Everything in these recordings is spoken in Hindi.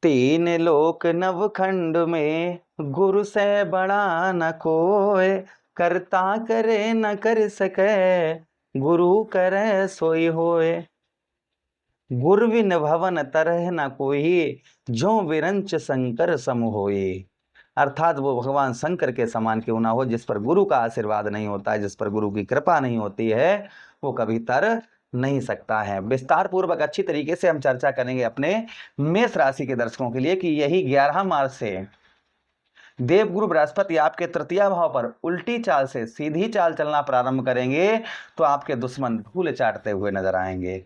तीन लोक नवखंड में गुरु से बड़ा न कोय। करता करे न कर सके गुरु करे सोई होए। गुर बिन भवन तरह न कोई जो विरंच शंकर सम होए। अर्थात वो भगवान शंकर के समान क्यों ना हो, जिस पर गुरु का आशीर्वाद नहीं होता है, जिस पर गुरु की कृपा नहीं होती है, वो कभी तर नहीं सकता है। विस्तार पूर्वक अच्छी तरीके से हम चर्चा करेंगे अपने मेष राशि के दर्शकों के लिए कि यही 11 मार्च से देवगुरु बृहस्पति आपके तृतीय भाव पर उल्टी चाल से सीधी चाल चलना प्रारंभ करेंगे तो आपके दुश्मन धूल चाटते हुए नजर आएंगे।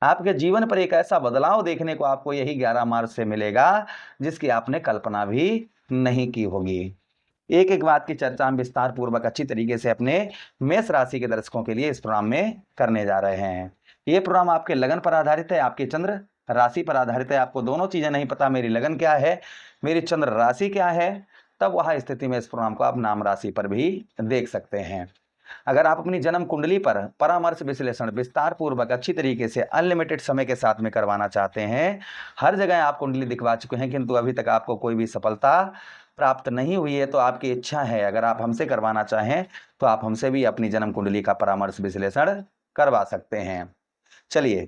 आपके जीवन पर एक ऐसा बदलाव देखने को आपको यही 11 मार्च से मिलेगा जिसकी आपने कल्पना भी नहीं की होगी। एक एक बात की चर्चा हम विस्तार पूर्वक अच्छी तरीके से अपने मेष राशि के दर्शकों के लिए इस प्रोग्राम में करने जा रहे हैं। ये प्रोग्राम आपके लगन पर आधारित है, आपकी चंद्र राशि पर आधारित है। आपको दोनों चीजें नहीं पता, मेरी लगन क्या है, मेरी चंद्र राशि क्या है, तब वह स्थिति में इस प्रोग्राम को आप नाम राशि पर भी देख सकते हैं। अगर आप अपनी जन्म कुंडली पर परामर्श विश्लेषण विस्तार पूर्वक अच्छी तरीके से अनलिमिटेड समय के साथ में करवाना चाहते हैं, हर जगह आप कुंडली दिखवा चुके हैं किंतु अभी तक आपको कोई भी सफलता प्राप्त नहीं हुई है, तो आपकी इच्छा है अगर आप हमसे करवाना चाहें तो आप हमसे भी अपनी जन्म कुंडली का परामर्श विश्लेषण करवा सकते हैं। चलिए,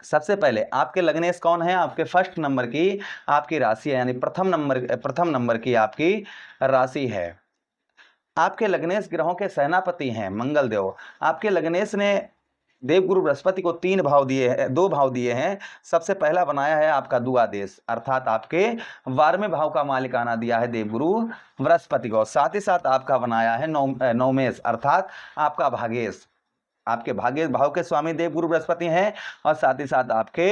सबसे पहले आपके लग्नेश कौन है, आपके फर्स्ट नंबर की आपकी राशि है, यानी प्रथम नंबर की आपकी राशि है। आपके लग्नेश ग्रहों के सेनापति हैं मंगल देव। आपके लग्नेश ने देवगुरु बृहस्पति को 2 भाव दिए हैं। सबसे पहला बनाया है आपका द्वादश, अर्थात आपके 12वें भाव का मालिकाना दिया है देवगुरु बृहस्पति को। साथ ही साथ आपका बनाया है नवमेश, अर्थात आपका भागेश। आपके भाग्य भाव के स्वामी देवगुरु बृहस्पति हैं और साथ ही साथ आपके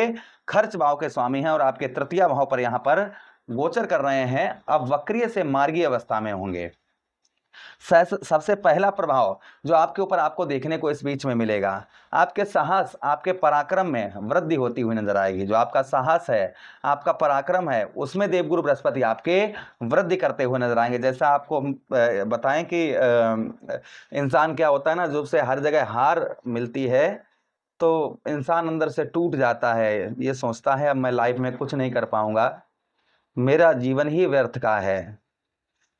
खर्च भाव के स्वामी हैं और आपके तृतीय भाव पर यहाँ पर गोचर कर रहे हैं। अब वक्रीय से मार्गीय अवस्था में होंगे। सबसे पहला प्रभाव जो आपके ऊपर आपको देखने को इस बीच में मिलेगा, आपके साहस आपके पराक्रम में वृद्धि होती हुई नजर आएगी। जो आपका साहस है, आपका पराक्रम है, उसमें देवगुरु बृहस्पति आपके वृद्धि करते हुए नजर आएंगे। जैसा आपको बताएं कि इंसान क्या होता है ना, जब से हर जगह हार मिलती है तो इंसान अंदर से टूट जाता है, ये सोचता है अब मैं लाइफ में कुछ नहीं कर पाऊंगा, मेरा जीवन ही व्यर्थ का है।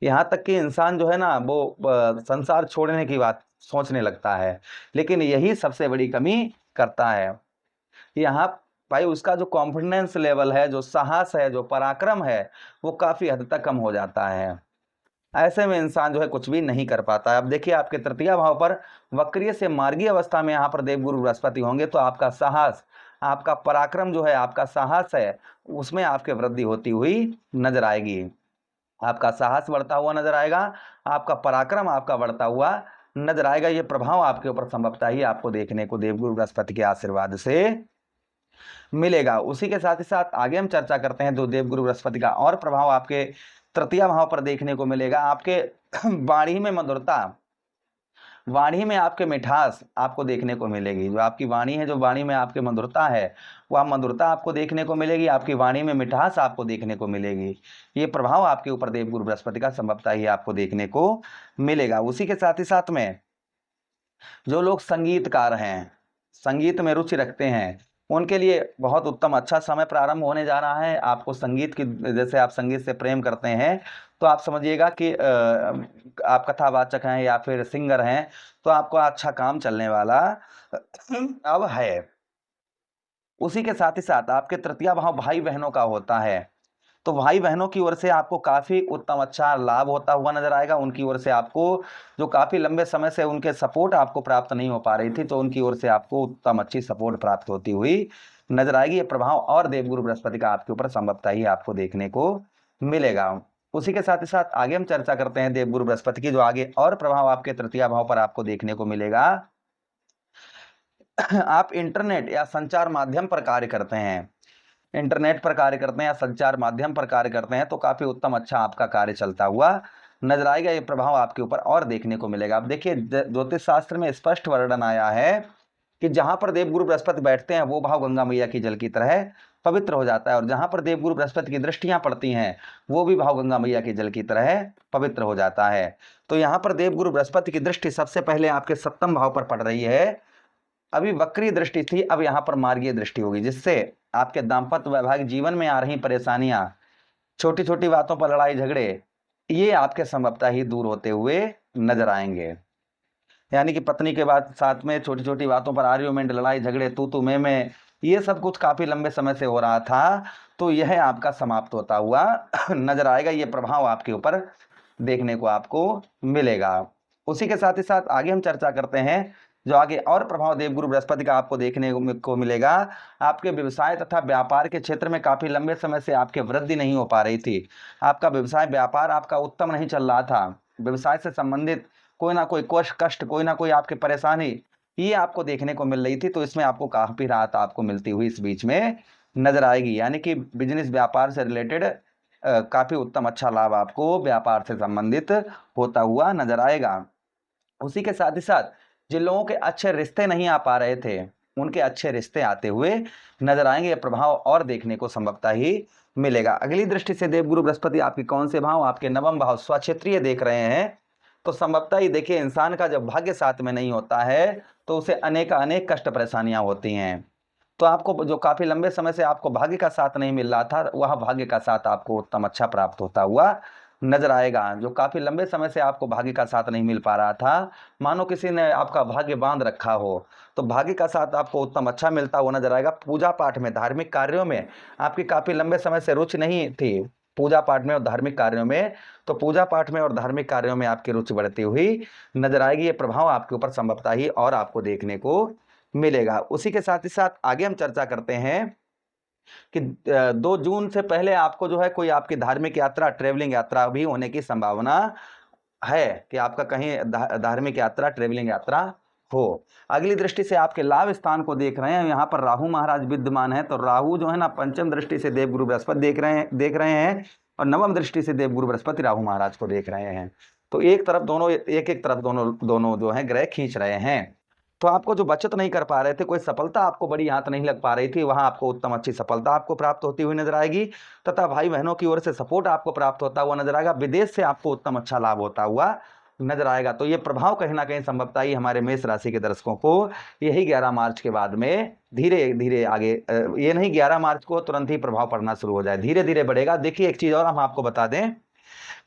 यहाँ तक कि इंसान जो है ना वो संसार छोड़ने की बात सोचने लगता है, लेकिन यही सबसे बड़ी कमी करता है। यहाँ भाई उसका जो कॉन्फिडेंस लेवल है, जो साहस है, जो पराक्रम है, वो काफी हद तक कम हो जाता है। ऐसे में इंसान जो है कुछ भी नहीं कर पाता है। अब देखिए, आपके तृतीय भाव पर वक्रीय से मार्गीय अवस्था में यहाँ पर देवगुरु बृहस्पति होंगे तो आपका साहस, आपका पराक्रम जो है, आपका साहस है, उसमें आपके वृद्धि होती हुई नजर आएगी। आपका साहस बढ़ता हुआ नजर आएगा, आपका पराक्रम आपका बढ़ता हुआ नजर आएगा। ये प्रभाव आपके ऊपर संभवतः ही आपको देखने को देवगुरु बृहस्पति के आशीर्वाद से मिलेगा। उसी के साथ ही साथ आगे हम चर्चा करते हैं तो देवगुरु बृहस्पति का और प्रभाव आपके तृतीय भाव पर देखने को मिलेगा। आपके वाणी में मधुरता, वाणी में आपके मिठास आपको देखने को मिलेगी। जो आपकी वाणी है, जो वाणी में आपके मधुरता है, वह मधुरता आपको देखने को मिलेगी, आपकी वाणी में मिठास आपको देखने को मिलेगी। ये प्रभाव आपके ऊपर देवगुरु बृहस्पति का संभवतः ही आपको देखने को मिलेगा। उसी के साथ ही साथ में जो लोग संगीतकार हैं, संगीत में रुचि रखते हैं, उनके लिए बहुत उत्तम अच्छा समय प्रारंभ होने जा रहा है। आपको संगीत की, जैसे आप संगीत से प्रेम करते हैं तो आप समझिएगा कि आप कथावाचक हैं या फिर सिंगर हैं तो आपको अच्छा काम चलने वाला अब है। उसी के साथ ही साथ आपके तृतीय भाव भाई बहनों का होता है, तो भाई बहनों की ओर से आपको काफी उत्तम अच्छा लाभ होता हुआ नजर आएगा। उनकी ओर से आपको जो काफी लंबे समय से उनके सपोर्ट आपको प्राप्त नहीं हो पा रही थी, तो उनकी ओर से आपको उत्तम अच्छी सपोर्ट प्राप्त होती हुई नजर आएगी। ये प्रभाव और देवगुरु बृहस्पति का आपके ऊपर संभवतः ही आपको देखने को मिलेगा। उसी के साथ ही साथ आगे हम चर्चा करते हैं देवगुरु बृहस्पति की जो आगे और प्रभाव आपके तृतीय भाव पर आपको देखने को मिलेगा। आप इंटरनेट या संचार माध्यम पर कार्य करते हैं, इंटरनेट पर कार्य करते हैं या संचार माध्यम पर कार्य करते हैं तो काफी उत्तम अच्छा आपका कार्य चलता हुआ नजर आएगा। ये प्रभाव आपके ऊपर और देखने को मिलेगा। अब देखिए, ज्योतिष शास्त्र में स्पष्ट वर्णन आया है कि जहां पर देवगुरु बृहस्पति बैठते हैं वो भाव गंगा मैया की जल की तरह पवित्र हो जाता है, और जहां पर देवगुरु बृहस्पति की दृष्टियां पड़ती हैं वो भी भाव गंगा मैया की जल की तरह पवित्र हो जाता है। तो यहाँ पर देवगुरु बृहस्पति की दृष्टि सबसे पहले आपके 7वें भाव पर पड़ रही है। अभी वक्री दृष्टि थी, अब यहाँ पर मार्गीय दृष्टि होगी, जिससे आपके दाम्पत्य वैवाहिक जीवन में आ रही परेशानियां, छोटी छोटी बातों पर लड़ाई झगड़े, ये आपके संभवतः ही दूर होते हुए नजर आएंगे। यानी कि पत्नी के बाद साथ में छोटी छोटी बातों पर आर्ग्यूमेंट, लड़ाई झगड़े, तू मैं, ये सब कुछ काफी लंबे समय से हो रहा था, तो यह आपका समाप्त होता हुआ नजर आएगा। ये प्रभाव आपके ऊपर देखने को आपको मिलेगा। उसी के साथ ही साथ आगे हम चर्चा करते हैं जो आगे और प्रभाव देवगुरु बृहस्पति का आपको देखने को मिलेगा। आपके व्यवसाय तथा व्यापार के क्षेत्र में काफी लंबे समय से आपके वृद्धि नहीं हो पा रही थी। आपका व्यवसाय व्यापार आपका उत्तम नहीं चल रहा था। व्यवसाय से संबंधित कोई ना कोई कष्ट, कोई ना कोई आपकी परेशानी ये आपको देखने को मिल रही थी, तो इसमें आपको काफी राहत आपको मिलती हुई इस बीच में नजर आएगी। यानी कि बिजनेस व्यापार से रिलेटेड काफी उत्तम अच्छा लाभ आपको व्यापार से संबंधित होता हुआ नजर आएगा। उसी के साथ ही साथ जिन लोगों के अच्छे रिश्ते नहीं आ पा रहे थे, उनके अच्छे रिश्ते आते हुए नजर आएंगे। यह प्रभाव और देखने को संभवतः ही मिलेगा। अगली दृष्टि से देवगुरु बृहस्पति आपके कौन से भाव, आपके नवम भाव स्वक्षेत्रीय देख रहे हैं, तो संभवतः ही देखिए, इंसान का जब भाग्य साथ में नहीं होता है तो उसे अनेक कष्ट परेशानियां होती हैं। तो आपको जो काफी लंबे समय से आपको भाग्य का साथ नहीं मिल रहा था, वह भाग्य का साथ आपको उत्तम अच्छा प्राप्त होता हुआ नजर आएगा। जो काफी लंबे समय से आपको भाग्य का साथ नहीं मिल पा रहा था, मानो किसी ने आपका भाग्य बांध रखा हो, तो भाग्य का साथ आपको उत्तम अच्छा मिलता हुआ नजर आएगा। पूजा पाठ में, धार्मिक कार्यों में आपकी काफी लंबे समय से रुचि नहीं थी, पूजा पाठ में और धार्मिक कार्यों में, तो पूजा पाठ में और धार्मिक कार्यों में आपकी रुचि बढ़ती हुई नजर आएगी। ये प्रभाव आपके ऊपर संभवतः ही और आपको देखने को मिलेगा। उसी के साथ ही साथ आगे हम चर्चा करते हैं कि 2 जून से पहले आपको जो है कोई आपकी धार्मिक यात्रा, ट्रेवलिंग यात्रा भी होने की संभावना है कि आपका कहीं धार्मिक यात्रा, ट्रेवलिंग यात्रा हो। अगली दृष्टि से आपके लाभ स्थान को देख रहे हैं, यहाँ पर राहु महाराज विद्यमान है, तो राहु जो है ना पंचम दृष्टि से देवगुरु बृहस्पति देख रहे हैं और नवम दृष्टि से देवगुरु बृहस्पति राहु महाराज को देख रहे हैं। तो एक तरफ दोनों, एक तरफ दोनों जो है ग्रह खींच रहे हैं। तो आपको जो बचत नहीं कर पा रहे थे, कोई सफलता आपको बड़ी हाथ नहीं लग पा रही थी, वहां आपको उत्तम अच्छी सफलता आपको प्राप्त होती हुई नजर आएगी, तथा भाई बहनों की ओर से सपोर्ट आपको प्राप्त होता हुआ नजर आएगा। विदेश से आपको उत्तम अच्छा लाभ होता हुआ नजर आएगा। तो ये प्रभाव कहीं ना कहीं संभवतः ही हमारे मेष राशि के दर्शकों को यही 11 मार्च के बाद में धीरे धीरे आगे, ये नहीं 11 मार्च को तुरंत ही प्रभाव पड़ना शुरू हो जाए, धीरे धीरे बढ़ेगा। देखिए, एक चीज और हम आपको बता दें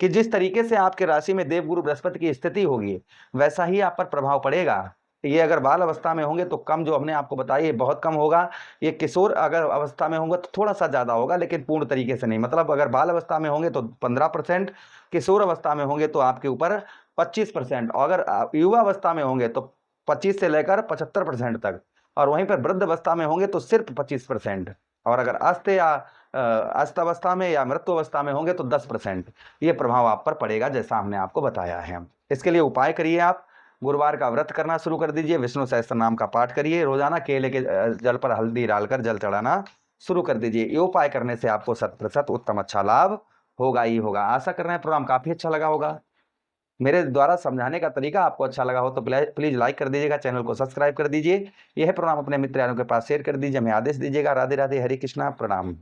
कि जिस तरीके से आपके राशि में देवगुरु बृहस्पति की स्थिति होगी, वैसा ही आप पर प्रभाव पड़ेगा। ये अगर बाल अवस्था में होंगे तो कम, जो हमने आपको बताया ये बहुत कम होगा। ये किशोर अगर अवस्था में होंगे तो थोड़ा सा ज्यादा होगा, लेकिन पूर्ण तरीके से नहीं। मतलब अगर बाल अवस्था में होंगे तो 15%, किशोर अवस्था में होंगे तो आपके ऊपर 25%, और अगर युवा अवस्था में होंगे तो 25 से लेकर 75% तक, और वहीं पर वृद्ध अवस्था में होंगे तो सिर्फ 25%, और अगर अस्त अवस्था में या मृत्यु अवस्था में होंगे तो 10%। ये प्रभाव आप पर पड़ेगा, जैसा हमने आपको बताया है। इसके लिए उपाय करिए, आप गुरुवार का व्रत करना शुरू कर दीजिए, विष्णु सहस्त्र नाम का पाठ करिए, रोजाना केले के जल पर हल्दी डालकर जल चढ़ाना शुरू कर दीजिए। ये उपाय करने से आपको 100% उत्तम अच्छा लाभ होगा ही होगा। आशा कर रहे हैं प्रोग्राम काफी अच्छा लगा होगा। मेरे द्वारा समझाने का तरीका आपको अच्छा लगा हो तो प्लीज लाइक कर दीजिएगा, चैनल को सब्सक्राइब कर दीजिए। यह प्रोग्राम अपने मित्र यारों के पास शेयर कर दीजिए, हमें आदेश दीजिएगा। राधे राधे, हरे कृष्णा, प्रणाम।